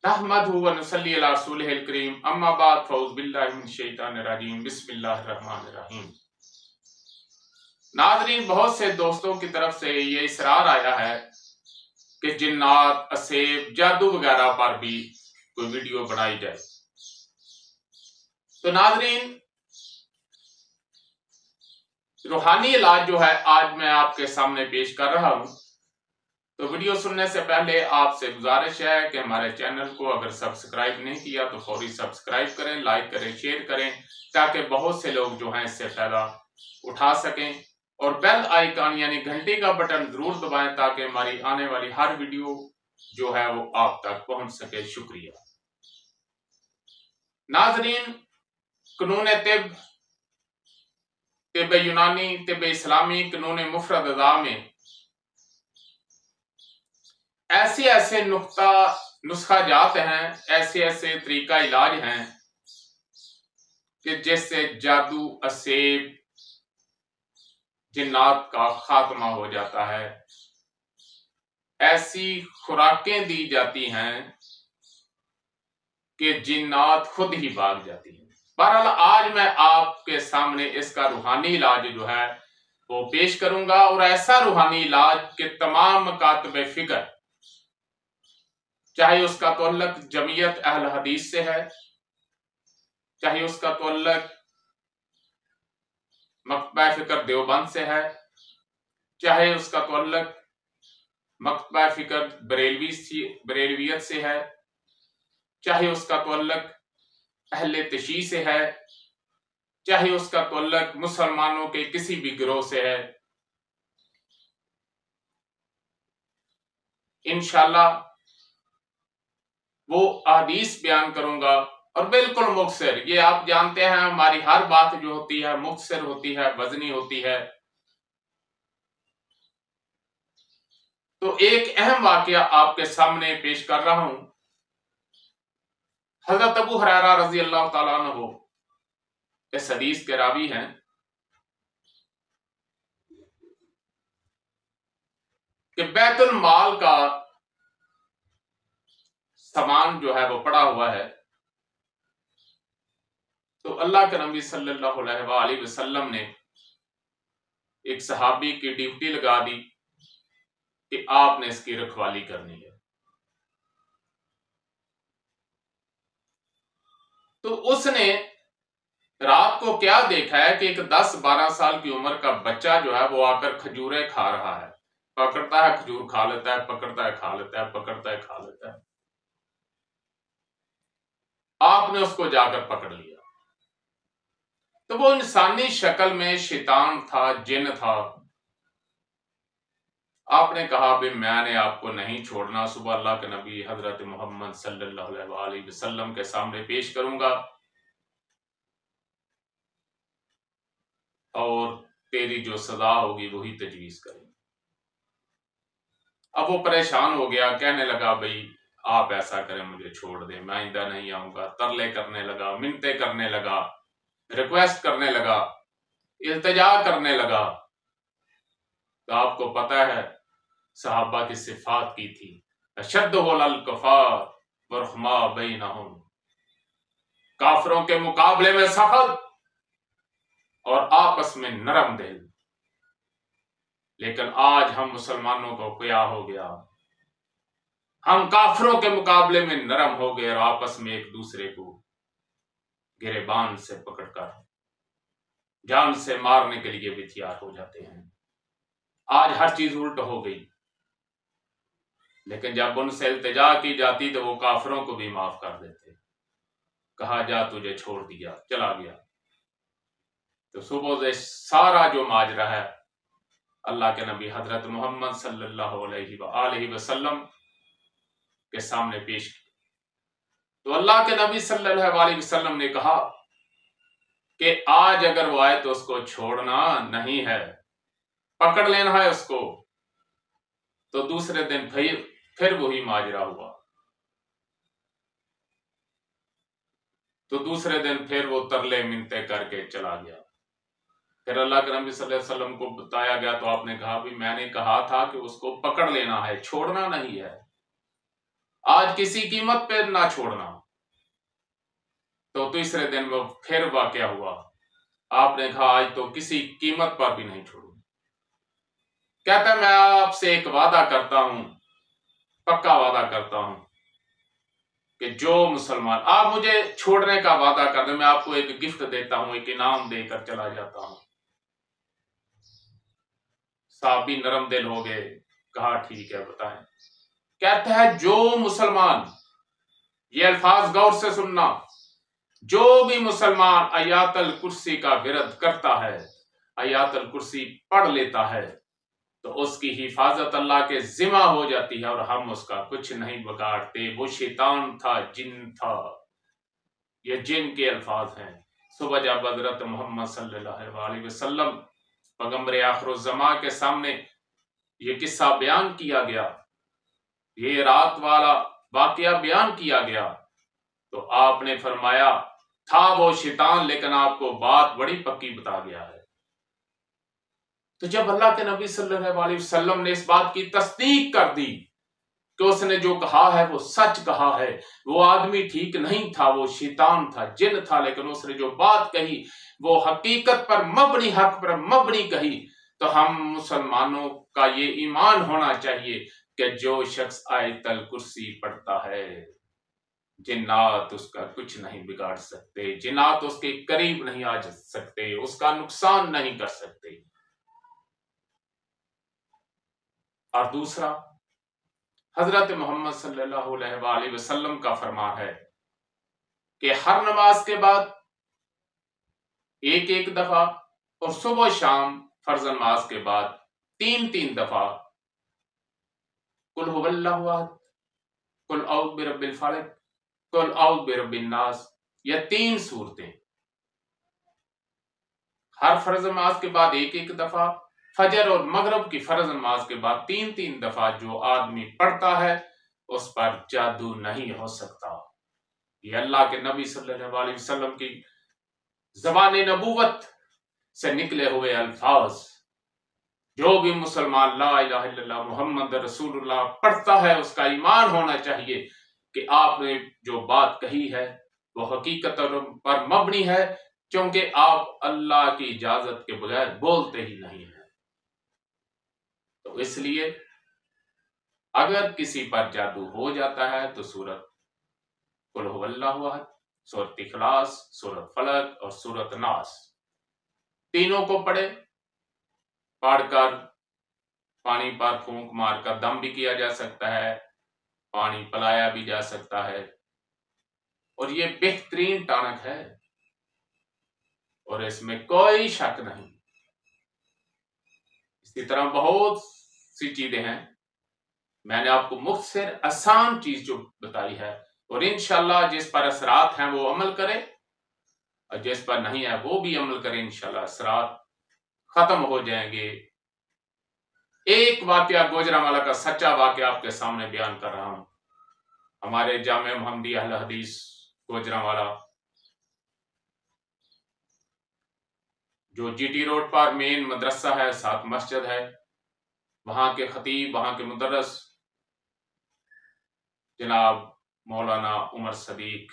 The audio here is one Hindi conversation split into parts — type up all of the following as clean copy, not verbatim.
नहमदहु व नुसल्ली अला रसूलिहिल करीम अम्मा बाद फौज़ बिल्लाहि मिनश शैतानिर रजीम बिस्मिल्लाहिर रहमानिर रहीम। नाज़रीन, बहुत से दोस्तों की तरफ से ये इसरार आया है कि जिन्नात, असेब, जादू वगैरह पर भी कोई वीडियो बनाई जाए। तो नाज़रीन, रूहानी इलाज जो है आज मैं आपके सामने पेश कर रहा हूं। तो वीडियो सुनने से पहले आपसे गुजारिश है कि हमारे चैनल को अगर सब्सक्राइब नहीं किया तो फौरी सब्सक्राइब करें, लाइक करें, शेयर करें, ताकि बहुत से लोग जो हैं इससे फायदा उठा सकें। और बेल आइकन यानी घंटी का बटन जरूर दबाएं ताकि हमारी आने वाली हर वीडियो जो है वो आप तक पहुंच सके। शुक्रिया। नाजरीन, कानून तिब, तिब यूनानी, तिब इस्लामी, कानून मुफरद अज़ा में ऐसे ऐसे नुस्खा जात हैं, ऐसे ऐसे तरीका इलाज हैं कि जिससे जादू, असेब, जिन्नात का खात्मा हो जाता है। ऐसी खुराकें दी जाती हैं कि जिन्नात खुद ही भाग जाती हैं। बहरहाल आज मैं आपके सामने इसका रूहानी इलाज जो है वो पेश करूंगा, और ऐसा रूहानी इलाज के तमाम मकातब फिक्र, चाहे उसका तअल्लुक जमीयत अहल हदीस से है, चाहे उसका तअल्लुक मकतबा फिक्र देवबंद से है, चाहे उसका तअल्लुक मकतबा फिक्र बरेलवियत से है, चाहे उसका तअल्लुक अहले तशी से है, चाहे उसका तअल्लुक मुसलमानों के किसी भी गिरोह से है, इंशाल्लाह वो हदीस बयान करूंगा। और बिल्कुल मुख्तसर, ये आप जानते हैं हमारी हर बात जो होती है मुख्तसर होती है, वजनी होती है। तो एक अहम वाकया आपके सामने पेश कर रहा हूं। हजरत अबू हुरैरा रजी अल्लाह तआला अन्हु इस हदीस के रावी हैं कि बैतुल माल का सामान जो है वो पड़ा हुआ है। तो अल्लाह के नबी सल्लल्लाहु अलैहि वसल्लम ने एक सहाबी की ड्यूटी लगा दी कि आपने इसकी रखवाली करनी है। तो उसने रात को क्या देखा है कि एक 10-12 साल की उम्र का बच्चा जो है वो आकर खजूरें खा रहा है। पकड़ता है खजूर खा लेता है, पकड़ता है खा लेता है, पकड़ता है खा लेता है। आपने उसको जाकर पकड़ लिया। तो वो इंसानी शक्ल में शैतान था, जिन था। आपने कहा भी मैंने आपको नहीं छोड़ना, सुबह अल्लाह के नबी हजरत मोहम्मद सल्लल्लाहु अलैहि वसल्लम के सामने पेश करूंगा और तेरी जो सजा होगी वही तजवीज करेंगे। अब वो परेशान हो गया, कहने लगा भाई आप ऐसा करें, मुझे छोड़ दें, मैं आइंदा नहीं आऊंगा। तरले करने लगा, मिन्नतें करने लगा, रिक्वेस्ट करने लगा, इल्तिजा करने लगा। तो आपको पता है सहाबा की सिफात की थी, अशद्दु अलल कुफार वरहमा बैनहुम, काफिरों के मुकाबले में सख्त और आपस में नरम दिल। लेकिन आज हम मुसलमानों को क्या हो गया, हम काफिरों के मुकाबले में नरम हो गए और आपस में एक दूसरे को गिरेबान से पकड़कर जान से मारने के लिए भी तैयार हो जाते हैं। आज हर चीज उल्ट हो गई। लेकिन जब उनसे इल्तिजा की जाती तो वो काफिरों को भी माफ कर देते। कहा जा तुझे छोड़ दिया, चला गया। तो सुबह से सारा जो माजरा है अल्लाह के नबी हजरत मोहम्मद सल्लल्लाहु अलैहि वसल्लम के सामने पेश किया। तो अल्लाह के नबी सल्लल्लाहु अलैहि वसल्लम ने कहा कि आज अगर वो आए तो उसको छोड़ना नहीं है, पकड़ लेना है उसको। तो दूसरे दिन फिर वही माजरा हुआ। तो दूसरे दिन फिर वो तरले मिन्नतें करके चला गया। फिर अल्लाह के नबी सल्लल्लाहु अलैहि वसल्लम को बताया गया तो आपने कहा भी मैंने कहा था कि उसको पकड़ लेना है, छोड़ना नहीं है। आज किसी कीमत पे ना छोड़ना। तो तीसरे दिन वो फिर वाकया हुआ, आपने कहा आज तो किसी कीमत पर भी नहीं छोड़ू। कहता मैं आपसे एक वादा करता हूं, पक्का वादा करता हूं कि जो मुसलमान, आप मुझे छोड़ने का वादा कर दे, मैं आपको एक गिफ्ट देता हूं, एक इनाम देकर चला जाता हूं। साहबी नरम दिल हो गए, कहा ठीक है बताएं। कहता है जो मुसलमान, ये अल्फाज गौर से सुनना, जो भी मुसलमान आयातल कुर्सी का विरद करता है, आयातल कुर्सी पढ़ लेता है, तो उसकी हिफाजत अल्लाह के जिम्मा हो जाती है और हम उसका कुछ नहीं बिगाड़ते। वो शैतान था, जिन था, ये जिन के अल्फाज हैं। सुबह जब हजरत मोहम्मद सल्लल्लाहु अलैहि वसल्लम पैगंबर आखिरुज़्ज़मा के सामने ये किस्सा बयान किया गया, ये रात वाला वाकया बयान किया गया, तो आपने फरमाया था वो शैतान, लेकिन आपको बात बड़ी पक्की बता गया है। तो जब अल्लाह के नबी सल्लल्लाहु अलैहि वसल्लम ने इस बात की तस्दीक कर दी कि उसने जो कहा है वो सच कहा है, वो आदमी ठीक नहीं था, वो शैतान था, जिन था, लेकिन उसने जो बात कही वो हकीकत पर मबनी, हक पर मबनी कही, तो हम मुसलमानों का ये ईमान होना चाहिए कि जो शख्स आयतल कुर्सी पढ़ता है, जिन्नात उसका कुछ नहीं बिगाड़ सकते, जिन्नात उसके करीब नहीं आ सकते, उसका नुकसान नहीं कर सकते। और दूसरा, हजरत मोहम्मद सल्लल्लाहु अलैहि वसल्लम का फरमान है कि हर नमाज के बाद एक एक दफा और सुबह शाम फर्ज नमाज के बाद तीन तीन दफा कुल हुवल्लाहु अहद, कुल औज़ बिरब्बिल फलक, कुल औज़ बिरब्बिन नास, यह तीन सूरतें हर फर्ज नमाज के बाद एक एक दफा, फजर और मगरब की फर्ज नमाज के बाद तीन तीन दफा जो आदमी पढ़ता है उस पर जादू नहीं हो सकता। ये अल्लाह के नबी सल्लल्लाहु अलैहि वसल्लम की ज़बान नबूवत से निकले हुए अल्फाज। जो भी मुसलमान ला इलाहा इल्लल्लाह मुहम्मद रसूलुल्लाह पढ़ता है, उसका ईमान होना चाहिए कि आपने जो बात कही है वो हकीकत पर मबनी है, क्योंकि आप अल्लाह की इजाजत के बगैर बोलते ही नहीं है। तो इसलिए अगर किसी पर जादू हो जाता है तो सूरत कुल हुवल्लाहु अहद, सूरत इखलास, सूरत फलक और सूरत नास, तीनों को पढ़े। पढ़कर पानी पर फूंक मारकर दम भी किया जा सकता है, पानी पिलाया भी जा सकता है, और ये बेहतरीन टॉनिक है और इसमें कोई शक नहीं। इसी तरह बहुत सी चीजें हैं, मैंने आपको मुख्तसर आसान चीज जो बताई है, और इंशाल्लाह जिस पर असरात हैं वो अमल करे और जिस पर नहीं है वो भी अमल करे, इंशाल्लाह असरात खत्म हो जाएंगे। एक वाकया गुजरांवाला का सच्चा वाकया आपके सामने बयान कर रहा हूं। हमारे जामे मोहम्मदी अहले हदीस गुजरांवाला, जो जीटी रोड पर मेन मदरसा है, साथ मस्जिद है, वहां के खतीब, वहां के मुदर्रस जनाब मौलाना उमर सदीक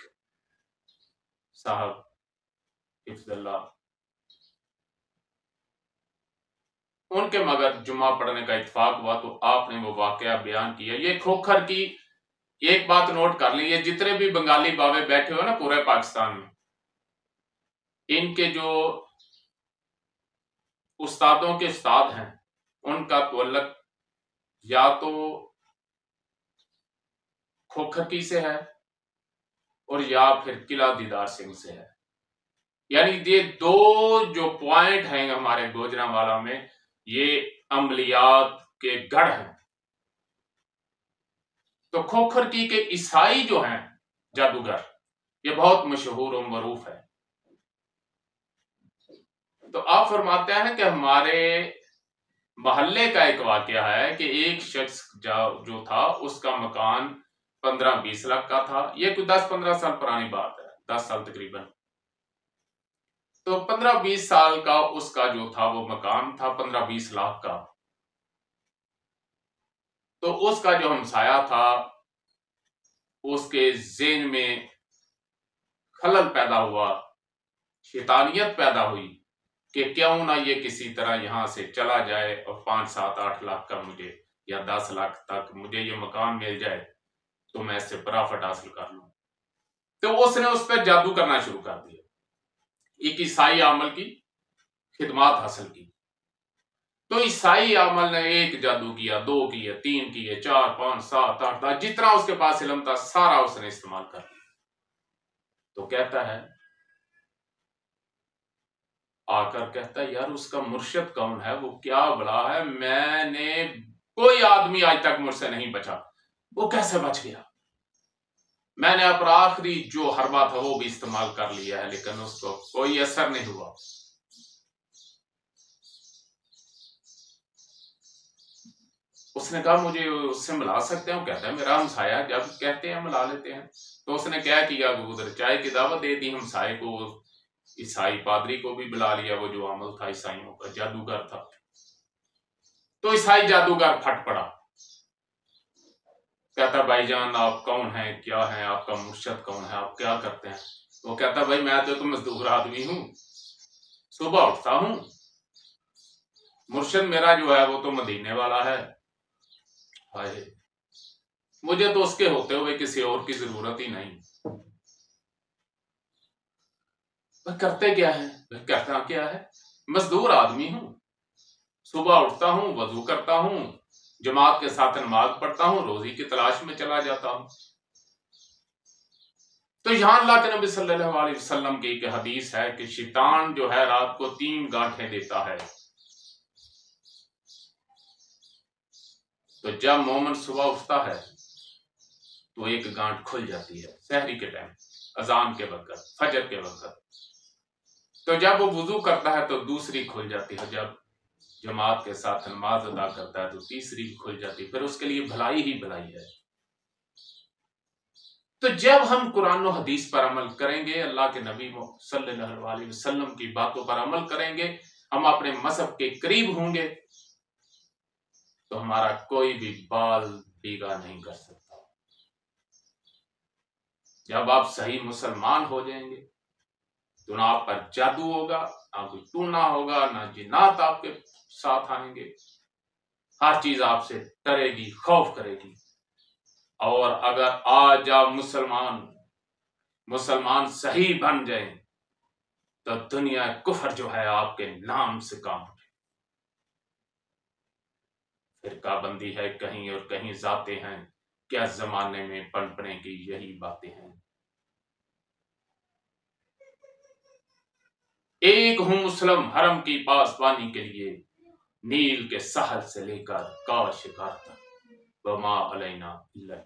साहब हिफ्ज़ल्लाह, उनके मगर जुम्मा पढ़ने का इत्तेफाक हुआ तो आपने वो वाकया बयान किया। ये खोखर की एक बात नोट कर ली, ये जितने भी बंगाली बाबे बैठे हुए ना पूरे पाकिस्तान में, इनके जो उस्तादों के उस्ताद हैं उनका तवल्लुक या तो खोखर से है और या फिर किला दीदार सिंह से है। यानी ये दो जो पॉइंट हैं हमारे गुजरांवाला में, ये अमलियात के गढ़ हैं। तो खोखर की के ईसाई जो हैं जादूगर, ये बहुत मशहूर और मरूफ है। तो आप फरमाते हैं कि हमारे मोहल्ले का एक वाकया है कि एक शख्स जो था उसका मकान 15-20 लाख का था। ये कोई 10-15 साल पुरानी बात है, 10 साल तकरीबन। तो 15-20 साल का उसका जो था वो मकान था 15-20 लाख का। तो उसका जो हमसाया था उसके ज़हन में खलल पैदा हुआ, शैतानियत पैदा हुई कि क्यों ना ये किसी तरह यहां से चला जाए और 5, 7, 8 लाख का मुझे या 10 लाख तक मुझे ये मकान मिल जाए तो मैं इससे प्रॉफिट हासिल कर लूं। तो उसने उस पर जादू करना शुरू कर दिया, एक ईसाई आमल की खिदमत हासिल की। तो ईसाई आमल ने 1 जादू किया, 2 किए, 3 किए, 4, 5, 7, 8, जितना उसके पास इल्म था सारा उसने इस्तेमाल कर लिया। तो कहता है, आकर कहता है, यार उसका मुर्शिद कौन है, वो क्या बला है, मैंने कोई आदमी आज तक मुझसे नहीं बचा, वो कैसे बच गया? मैंने अपना आखिरी जो हरबा था वो भी इस्तेमाल कर लिया है लेकिन उसको कोई असर नहीं हुआ। उसने कहा मुझे उससे मिला सकते हैं? कहता है मेरा हमसाया, जब कहते हैं मिला लेते हैं। तो उसने क्या किया, उधर चाय की दावत दे दी हमसाये को, ईसाई पादरी को भी बुला लिया, वो जो अमल था ईसाइयों का, जादूगर था। तो ईसाई जादूगर फट पड़ा, कहता भाईजान आप कौन हैं, क्या हैं, आपका मुर्शिद कौन है, आप क्या करते हैं? वो कहता भाई मैं तो मजदूर आदमी हूं, सुबह उठता हूं, मुर्शिद मेरा जो है वो तो मदीने वाला है, हाय मुझे तो उसके होते हुए किसी और की जरूरत ही नहीं। वह करते क्या है, वह करता क्या है, मजदूर आदमी हूं, सुबह उठता हूं, वजू करता हूं, जमात के साथ नमाज पढ़ता हूं, रोजी की तलाश में चला जाता हूं। तो यहां अल्लाह के नबी सल्लल्लाहु अलैहि वसल्लम की एक हदीस है कि शैतान जो है रात को 3 गांठें देता है। तो जब मोमिन सुबह उठता है तो एक गांठ खुल जाती है सहरी के टाइम, अजान के वक्त, फजर के वक्त। तो जब वो वुजू करता है तो दूसरी खुल जाती है, जब जमात के साथ नमाज अदा करता है तो तीसरी खुल जाती है। फिर उसके लिए भलाई ही भलाई है। तो जब हम कुरान और हदीस पर अमल करेंगे, अल्लाह के नबी सल्लल्लाहु अलैहि वसल्लम की बातों पर अमल करेंगे, हम अपने मजहब के करीब होंगे, तो हमारा कोई भी बाल बीगा नहीं कर सकता। जब आप सही मुसलमान हो जाएंगे तो ना आप पर जादू होगा, ना कोई टूना होगा, ना जिन्नात आपके साथ आएंगे। हर चीज आपसे डरेगी, खौफ करेगी। और अगर आज आप मुसलमान सही बन जाए तो दुनिया कुफर जो है आपके नाम से काम उठे। फिरकाबंदी है कहीं और कहीं जाते हैं, क्या जमाने में पनपने की यही बातें हैं। एक हूं मुस्लिम हरम की पासबानी के लिए, नील के सहल से लेकर काशिगार तक, वमा अलैना इल्ला